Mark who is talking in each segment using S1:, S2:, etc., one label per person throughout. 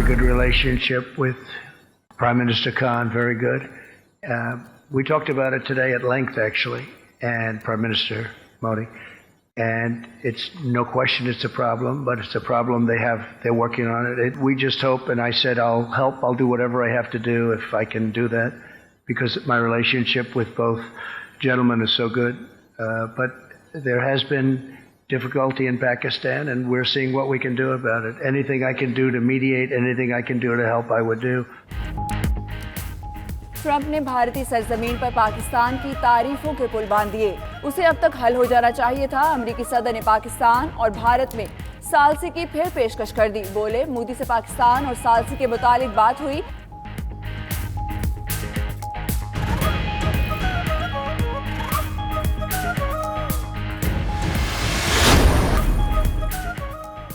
S1: good relationship with Prime Minister Khan, very good. We talked about it today at length, actually, and Prime Minister Modi. And it's no question it's a problem, but it's a problem they're working on it. We just hope, and I said I'll help, I'll do whatever I have to do if I can do that, because my relationship with both gentlemen is so good. But there has been difficulty in Pakistan, and we're seeing what we can do about it. Anything I can do to mediate, anything I can do to help, I would do.
S2: Trump ने भारतीय सरजमीन पर पाकिस्तान की तारीफों के पुल बांध दिए। उसे अब तक हल हो जाना चाहिए था। अमेरिकी सदर ने पाकिस्तान और भारत में सालसी की फिर पेशकश कर दी। बोले, मोदी से पाकिस्तान और सालसी के मुतालिक बात हुई।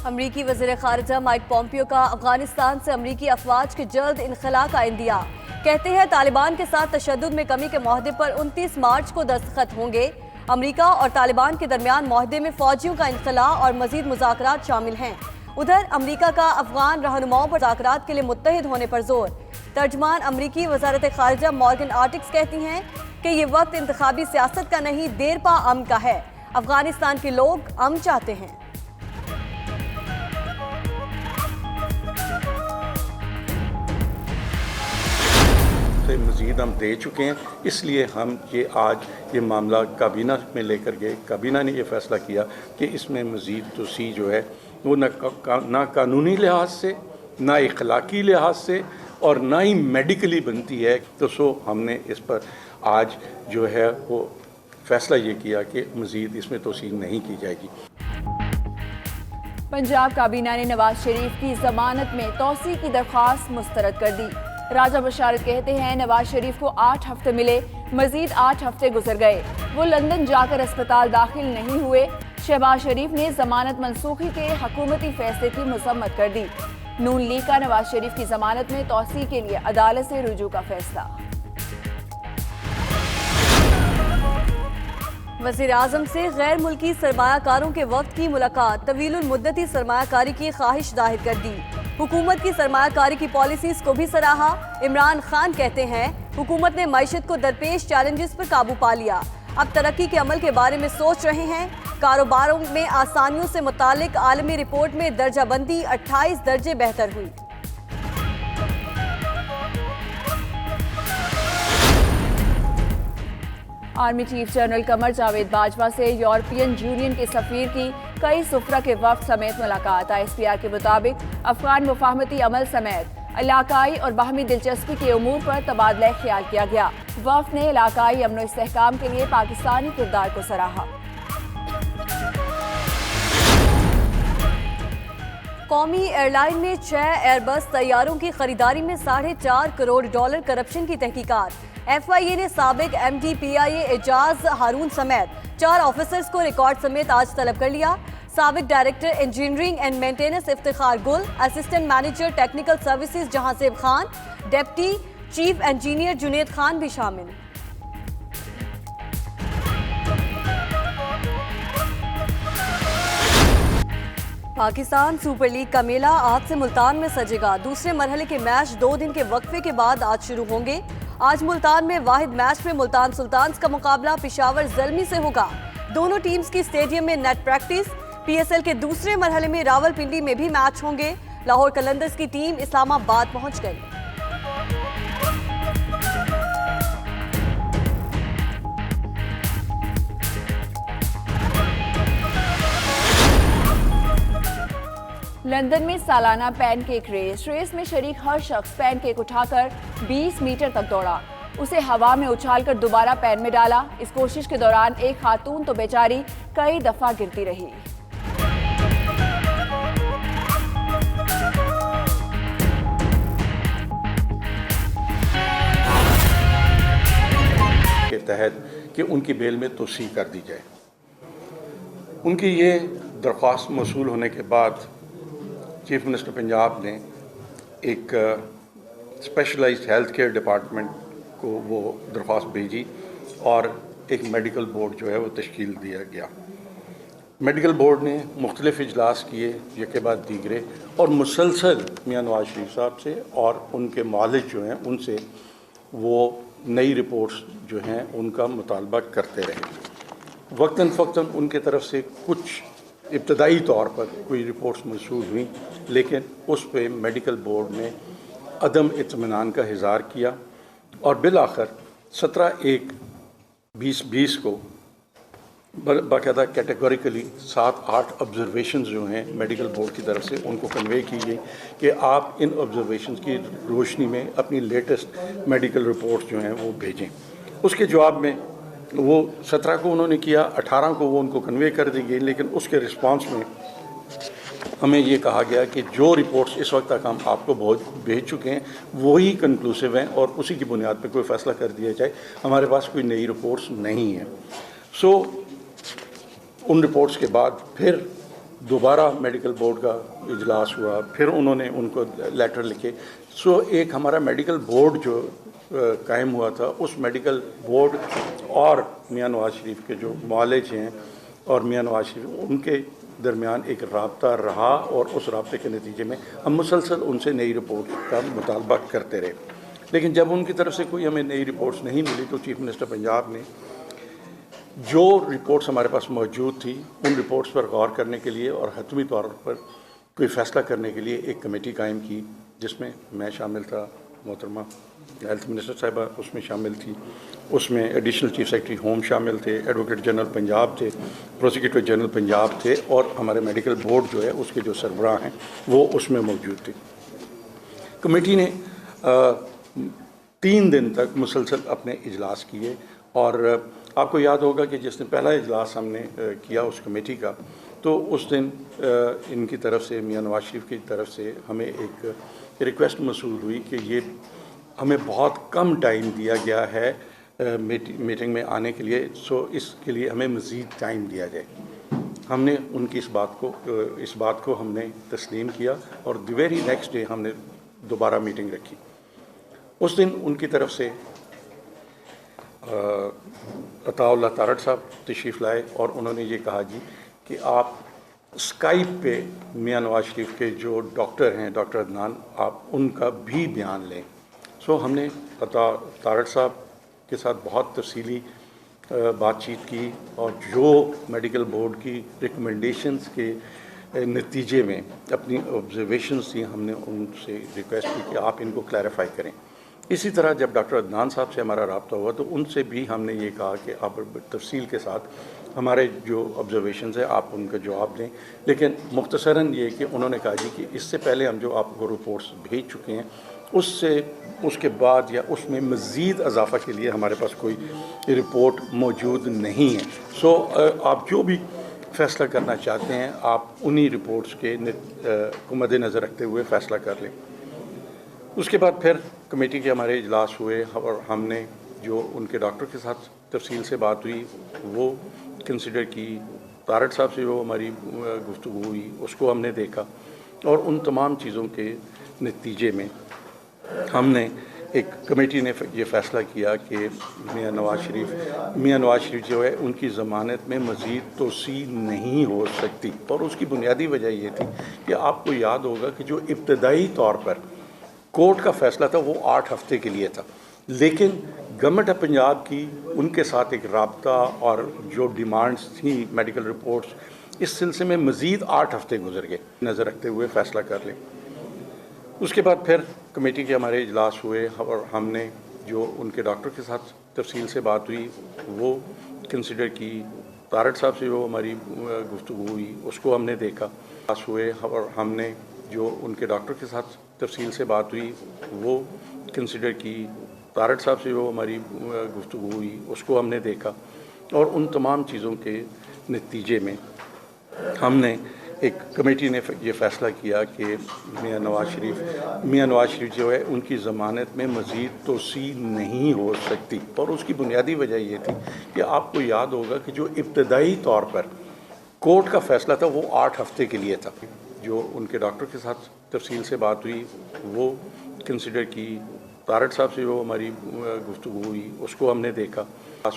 S2: अमेरिकी वज़ीर ख़ारिजा माइक पोम्पियो का अफगानिस्तान से अमेरिकी अफवाज के जल्द इनखला का इंदिया। कहते हैं तालिबान के साथ तशद्दुद में कमी के मुआहदे पर 29 मार्च को दस्तखत होंगे। अमेरिका और तालिबान के दरमियान मुआहदे में फौजियों का इनखला और मजीद मुज़ाकरात शामिल हैं। उधर अमेरिका का अफगान रहनुमाओं पर मुज़ाकरात के लिए मुत्तहिद होने पर जोर। तर्जमान अमेरिकी वज़ारत ख़ारिजा मॉर्गन आर्टिक्स कहती हैं कि ये वक्त इंतखाबी सियासत का नहीं, देरपा अमन का है। अफगानिस्तान के लोग अमन चाहते हैं।
S3: मज़ीद हम दे चुके हैं, इसलिए हम ये आज ये मामला काबीना में लेकर गए। काबीना ने ये फ़ैसला किया कि इसमें मज़ीद तोसी जो है वो ना कानूनी लिहाज से, ना इखलाकी लिहाज से और ना ही मेडिकली बनती है। तो हमने इस पर आज जो है वो फ़ैसला ये किया कि मज़ीद इसमें तोसी नहीं की जाएगी।
S2: पंजाब काबीना ने नवाज शरीफ की ज़मानत में तौसी की दरख्वास्त मुस्तरद कर दी। राजा बशारत कहते हैं नवाज शरीफ को 8 हफ्ते मिले, मजीद 8 हफ्ते गुजर गए, वो लंदन जाकर अस्पताल दाखिल नहीं हुए। शहबाज शरीफ ने जमानत मनसूखी के हुकूमती फैसले की मजम्मत कर दी। नून लीग का नवाज शरीफ की जमानत में तौसी के लिए अदालत से रुजू का फैसला। वज़ीर आज़म से गैर मुल्की सरमायाकारों के वक्त की मुलाकात, तवीलुल मुद्दती सरमायाकारी की ख्वाहिश जाहिर कर दी। हुकूमत की सरमायाकारी की पॉलिसीज को भी सराहा। इमरान खान कहते हैं हुकूमत ने मईशत को दरपेश चैलेंजेस पर काबू पा लिया, अब तरक्की के अमल के बारे में सोच रहे हैं। कारोबारों में आसानियों से मुतालिक आलमी रिपोर्ट में दर्जाबंदी 28 दर्जे बेहतर हुई। Army chief general Qamar Javed Bajwa से यूरोपियन यूनियन के सफीर की कई सुफरा के वफ्द समेत मुलाकात। ISPR के मुताबिक अफगान मुफाहमती अमल समेत इलाकाई और बाहमी दिलचस्पी के उमूर पर तबादला ख्याल किया गया। वफ्द ने इलाकाई अमन इस्तेहकाम के लिए पाकिस्तानी किरदार को सराहा। कौमी एयरलाइन में 6 एयरबस तैयारों की खरीदारी में $4.5 करोड़ करप्शन की तहकीकात। FIA ने साबिक MD PIA एजाज हारून समेत 4 ऑफिसर्स को रिकॉर्ड समेत आज तलब कर लिया। साबिक director engineering and maintenance Iftikhar Gul, assistant manager technical services Jahanzeb Khan, deputy chief engineer Junaid Khan भी शामिल। पाकिस्तान सुपर लीग का मेला आज से मुल्तान में सजेगा। दूसरे मरहले के मैच 2 दिन के वक्फे के बाद आज शुरू होंगे। आज मुल्तान में वाहिद मैच में मुल्तान सुल्तान्स का मुकाबला पेशावर ज़ल्मी से होगा। दोनों टीम्स की स्टेडियम में नेट प्रैक्टिस। PSL के दूसरे मरहले में रावलपिंडी में भी मैच होंगे। लाहौर कलंदर्स की टीम इस्लामाबाद पहुंच गई। लंदन में सालाना पैनकेक रेस में शरीक हर शख्स पैनकेक उठाकर 20 मीटर तक दौड़ा, उसे हवा में उछालकर दोबारा पैन में डाला। इस कोशिश के दौरान एक खातून तो बेचारी कई दफा गिरती रही।
S3: के तहत कि उनकी बेल में तोसी कर दी जाए। उनकी ये दरख्वास्त मौसूल होने के बाद चीफ मिनिस्टर पंजाब ने एक स्पेशलाइज्ड हेल्थ केयर डिपार्टमेंट को वो दरख्वास्त भेजी और एक मेडिकल बोर्ड जो है वो तश्कील दिया गया। मेडिकल बोर्ड ने मुख्तलिफ इजलास किए यके बाद दीगरे और मुसलसल मियाँ नवाज शरीफ साहब से और उनके मालिक जो हैं उनसे वो नई रिपोर्ट्स जो हैं उनका मुतालबा करते रहे। वक्तन फ़क्तन उनके तरफ से कुछ इब्तदाई तौर पर कोई रिपोर्ट्स मौसूल हुई, लेकिन उस पर मेडिकल बोर्ड ने अदम इत्मीनान का इज़हार किया और बिलाखिर 17/1/2020 को बाकायदा कैटेगोरिकली 7-8 ऑब्जर्वेशंस जो हैं मेडिकल बोर्ड की तरफ से उनको कन्वे की गई कि आप इन ऑब्जर्वेशंस की रोशनी में अपनी लेटेस्ट मेडिकल रिपोर्ट्स जो हैं वो भेजें। उसके जवाब में वो 17 को उन्होंने किया, 18 को वो उनको कन्वे कर दी गई, लेकिन उसके रिस्पांस में हमें ये कहा गया कि जो रिपोर्ट्स इस वक्त तक हम आपको बहुत भेज चुके हैं वही कंक्लूसिव हैं और उसी की बुनियाद पर कोई फ़ैसला कर दिया जाए, हमारे पास कोई नई रिपोर्ट्स नहीं है। सो उन रिपोर्ट्स के बाद फिर दोबारा मेडिकल बोर्ड का इजलास हुआ, फिर उन्होंने उनको लेटर लिखे। सो एक हमारा मेडिकल बोर्ड जो कायम हुआ था, उस मेडिकल बोर्ड और मियाँ नवाज शरीफ के जो मालिक हैं और मियाँ नवाज शरीफ, उनके दरमियान एक राब्ता रहा और उस राब्ते के नतीजे में हम मुसलसल उनसे नई रिपोर्ट का मुतालबा करते रहे। लेकिन जब उनकी तरफ से कोई हमें नई रिपोर्ट्स नहीं मिली तो चीफ मिनिस्टर पंजाब ने जो रिपोर्ट्स हमारे पास मौजूद थी उन रिपोर्ट्स पर गौर करने के लिए और हतमी तौर पर कोई फ़ैसला करने के लिए एक कमेटी कायम की, जिसमें मैं शामिल था, मोहतरमा हेल्थ मिनिस्टर साहिबा उसमें शामिल थी, उसमें एडिशनल चीफ सेक्रेटरी होम शामिल थे, एडवोकेट जनरल पंजाब थे, प्रोसिक्यूटर जनरल पंजाब थे और हमारे मेडिकल बोर्ड जो है उसके जो सरबराह हैं वो उसमें मौजूद थे। कमेटी ने 3 दिन तक मुसलसल अपने इजलास किए और आपको याद होगा कि जिस दिन पहला इजलास हमने किया उस कमेटी का, तो उस दिन इनकी तरफ से, मियाँ नवाज शरीफ की तरफ से हमें एक रिक्वेस्ट मसूल हुई कि ये हमें बहुत कम टाइम दिया गया है मीटिंग में आने के लिए, सो इसके लिए हमें मज़ीद टाइम दिया जाए। हमने उनकी इस बात को हमने तस्लीम किया और द वेरी नेक्स्ट डे हमने दोबारा मीटिंग रखी। उस दिन उनकी तरफ से अताउल्लाह तारड़ साहब तशरीफ़ लाए और उन्होंने ये कहा जी कि आप स्काइप पे मियाँ नवाज शरीफ के जो डॉक्टर हैं, डॉक्टर अदनान, आप उनका भी बयान लें। सो हमने तारड़ साहब के साथ बहुत तफसीली बातचीत की और जो मेडिकल बोर्ड की रिकमेंडेशंस के नतीजे में अपनी ऑब्जर्वेशंस थी, हमने उनसे रिक्वेस्ट की कि आप इनको क्लैरिफाई करें। इसी तरह जब डॉक्टर अदनान साहब से हमारा रब्ता हुआ तो उनसे भी हमने ये कहा कि आप तफसील के साथ हमारे जो ऑब्जर्वेशंस है आप उनका जवाब दें। लेकिन मुख्तसरन ये कि उन्होंने कहा जी कि इससे पहले हम जो आपको रिपोर्ट्स भेज चुके हैं उसके बाद या उसमें मज़ीद इजाफा के लिए हमारे पास कोई रिपोर्ट मौजूद नहीं है। सो आप जो भी फ़ैसला करना चाहते हैं आप उन्हीं रिपोर्ट्स के को मद्देनज़र रखते हुए फ़ैसला कर लें। उसके बाद फिर कमेटी के हमारे इजलास हुए और हमने जो उनके डॉक्टर के साथ तफसील से बात हुई वो कंसिडर की, तारड़ साहब से जो हमारी गुफ्तगू हुई उसको हमने देखा और उन तमाम चीज़ों के नतीजे में हमने एक कमेटी ने ये फ़ैसला किया कि मियाँ नवाज शरीफ जो है उनकी ज़मानत में मज़ीद तोसी नहीं हो सकती। और उसकी बुनियादी वजह ये थी कि आपको याद होगा कि जो इब्तदाई तौर पर कोर्ट का फ़ैसला था वो 8 हफ्ते के लिए था, लेकिन गवर्नमेंट ऑफ पंजाब की उनके साथ एक राब्ता और जो डिमांड्स थी मेडिकल रिपोर्ट्स, इस सिलसिले में मज़ीद 8 हफ्ते गुजर गए। नज़र रखते हुए फ़ैसला कर लें। उसके बाद फिर कमेटी के हमारे इजलास हुए और हमने जो उनके डॉक्टर के साथ तफसील से बात हुई वो कंसिडर की, तारड़ साहब से जो हमारी गुफ्तगू हुई उसको हमने देखा हुए और हमने जो उनके डॉक्टर के साथ तफसील से बात हुई वो कंसिडर की, तारड़ साहब से जो हमारी गुफ्तगू हुई उसको हमने देखा और उन तमाम चीज़ों के नतीजे में हमने एक कमेटी ने ये फ़ैसला किया कि मियाँ नवाज शरीफ जो है उनकी ज़मानत में मज़ीद तोसी नहीं हो सकती। और उसकी बुनियादी वजह ये थी कि आपको याद होगा कि जो इब्तदाई तौर पर कोर्ट का फ़ैसला था वो 8 हफ्ते के लिए था। जो उनके डॉक्टर के साथ तफसील से बात हुई वो कंसिडर की, तारड़ साहब से जो हमारी गुफ्तगू हुई उसको हमने देखा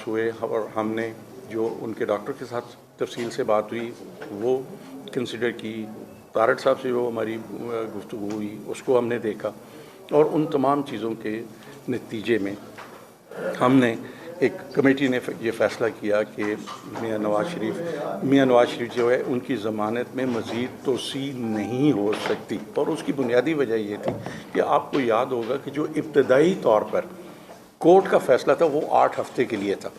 S3: हुए और हमने जो उनके डॉक्टर के साथ तफसील से बात हुई, वो कंसिडर की। तारड़ साहब से जो हमारी गुफ्तगू हुई उसको हमने देखा, और उन तमाम चीज़ों के नतीजे में हमने एक कमेटी ने ये फ़ैसला किया कि मियां नवाज शरीफ जो है उनकी ज़मानत में मज़ीद तोसी नहीं हो सकती। और उसकी बुनियादी वजह ये थी कि आपको याद होगा कि जो इब्तदाई तौर पर कोर्ट का फ़ैसला था वो 8 हफ्ते के लिए था।